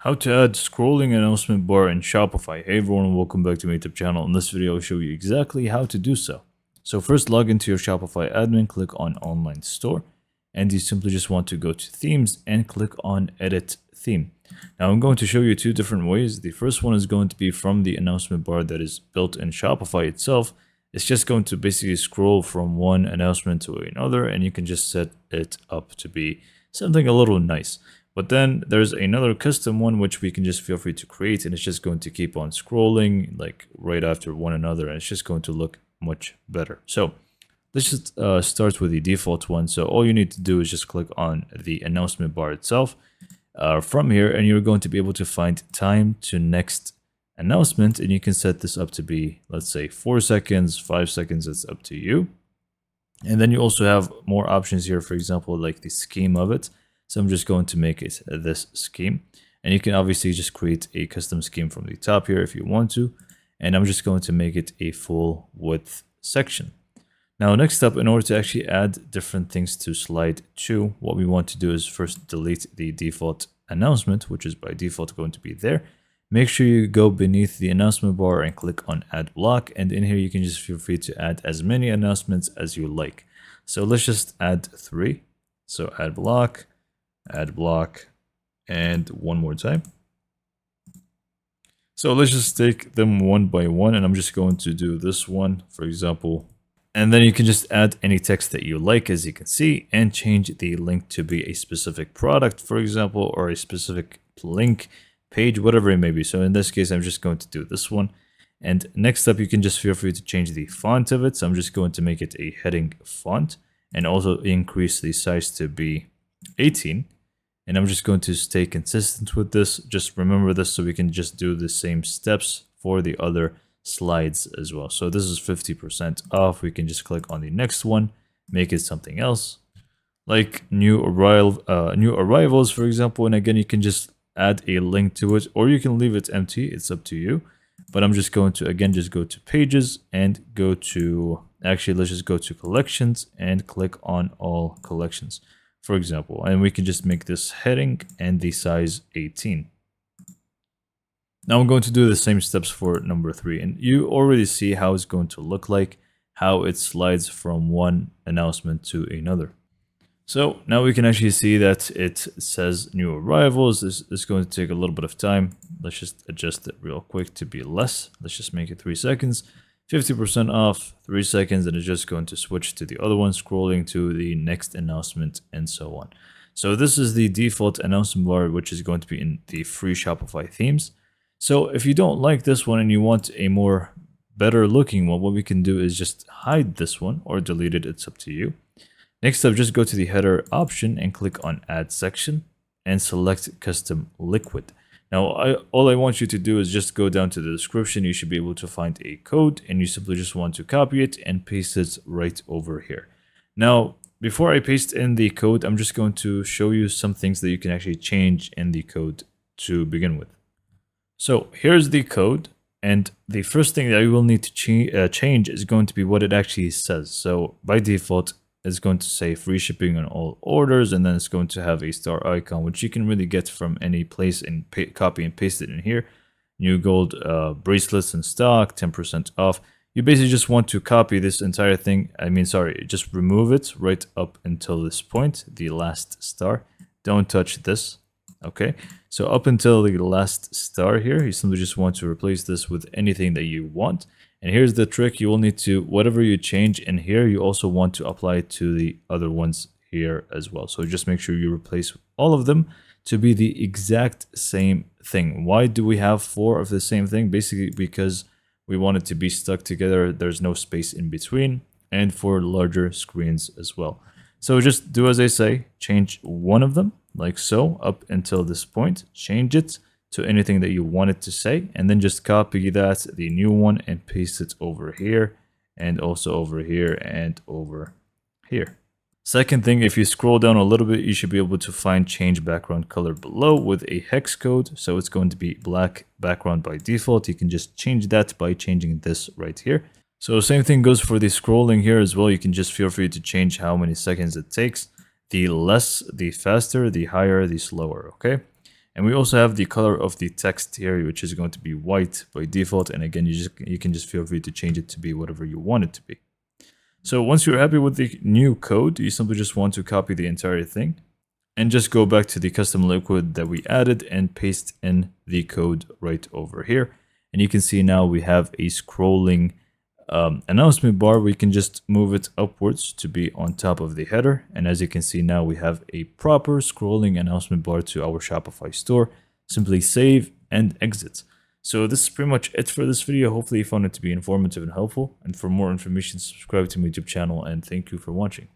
How to add scrolling announcement bar in Shopify. Hey everyone, welcome back to my YouTube channel. In this video, I'll show you exactly how to do so. So first log into your Shopify admin, click on online store, and you simply just want to go to themes and click on edit theme. Now I'm going to show you two different ways. The first one is going to be from the announcement bar that is built in Shopify itself. It's just going to basically scroll from one announcement to another, and you can just set it up to be something a little nice. But then there's another custom one which we can just feel free to create, and it's just going to keep on scrolling like right after one another, and it's just going to look much better. So let's just start with the default one. So all you need to do is just click on the announcement bar itself from here, and you're going to be able to find time to next announcement, and you can set this up to be, let's say, 4 seconds, 5 seconds. It's up to you. And then you also have more options here, for example, like the scheme of it. So I'm just going to make it this scheme, and you can obviously just create a custom scheme from the top here if you want to. And I'm just going to make it a full width section. Now, next up, in order to actually add different things to slide 2, what we want to do is first delete the default announcement, which is by default going to be there. Make sure you go beneath the announcement bar and click on add block. And in here, you can just feel free to add as many announcements as you like. So let's just add 3. So add block, and one more time. So let's just take them one by one, and I'm just going to do this one, for example. And then you can just add any text that you like, as you can see, and change the link to be a specific product, for example, or a specific link, page, whatever it may be. So in this case, I'm just going to do this one. And next up, you can just feel free to change the font of it. So I'm just going to make it a heading font, and also increase the size to be 18. And I'm just going to stay consistent with this. Just remember this so we can just do the same steps for the other slides as well. So this is 50% off. We can just click on the next one, make it something else, like new arrivals, for example. And again, you can just add a link to it, or you can leave it empty. It's up to you. But I'm just going to, again, just go to pages and go to, actually, let's just go to collections and click on all collections, for example, and we can just make this heading and the size 18. Now I'm going to do the same steps for number 3, and you already see how it's going to look like, how it slides from one announcement to another. So now we can actually see that it says new arrivals. This is going to take a little bit of time. Let's just adjust it real quick to be less. Let's just make it 3 seconds. 50% off, 3 seconds, and it's just going to switch to the other one, scrolling to the next announcement, and so on. So this is the default announcement bar, which is going to be in the free Shopify themes. So if you don't like this one and you want a more better looking one, what we can do is just hide this one or delete it. It's up to you. Next up, just go to the header option and click on add section and select custom liquid. Now, all I want you to do is just go down to the description. You should be able to find a code, and you simply just want to copy it and paste it right over here. Now, before I paste in the code, I'm just going to show you some things that you can actually change in the code to begin with. So here's the code, and the first thing that you will need to change is going to be what it actually says. So by default, it's going to say free shipping on all orders, and then it's going to have a star icon, which you can really get from any place, and copy and paste it in here. New gold bracelets in stock, 10% off. You basically just want to copy this entire thing. Just remove it right up until this point, the last star. Don't touch this. Okay, so up until the last star here, you simply just want to replace this with anything that you want. And here's the trick. You will need to, whatever you change in here, you also want to apply it to the other ones here as well. So just make sure you replace all of them to be the exact same thing. Why do we have 4 of the same thing? Basically because we want it to be stuck together. There's no space in between, and for larger screens as well. So just do as I say, change one of them like so up until this point, change it to anything that you want it to say, and then just copy that, the new one, and paste it over here, and also over here, and over here. Second thing, if you scroll down a little bit, you should be able to find change background color below with a hex code. So it's going to be black background by default. You can just change that by changing this right here. So same thing goes for the scrolling here as well. You can just feel free to change how many seconds it takes. The less, the faster, the higher, the slower, okay? And we also have the color of the text here, which is going to be white by default. And again, you can just feel free to change it to be whatever you want it to be. So once you're happy with the new code, you simply just want to copy the entire thing and just go back to the custom liquid that we added and paste in the code right over here. And you can see now we have a scrolling announcement bar. We can just move it upwards to be on top of the header. And as you can see now, we have a proper scrolling announcement bar to our Shopify store. Simply save and exit. So this is pretty much it for this video. Hopefully you found it to be informative and helpful. And for more information, subscribe to my YouTube channel, and thank you for watching.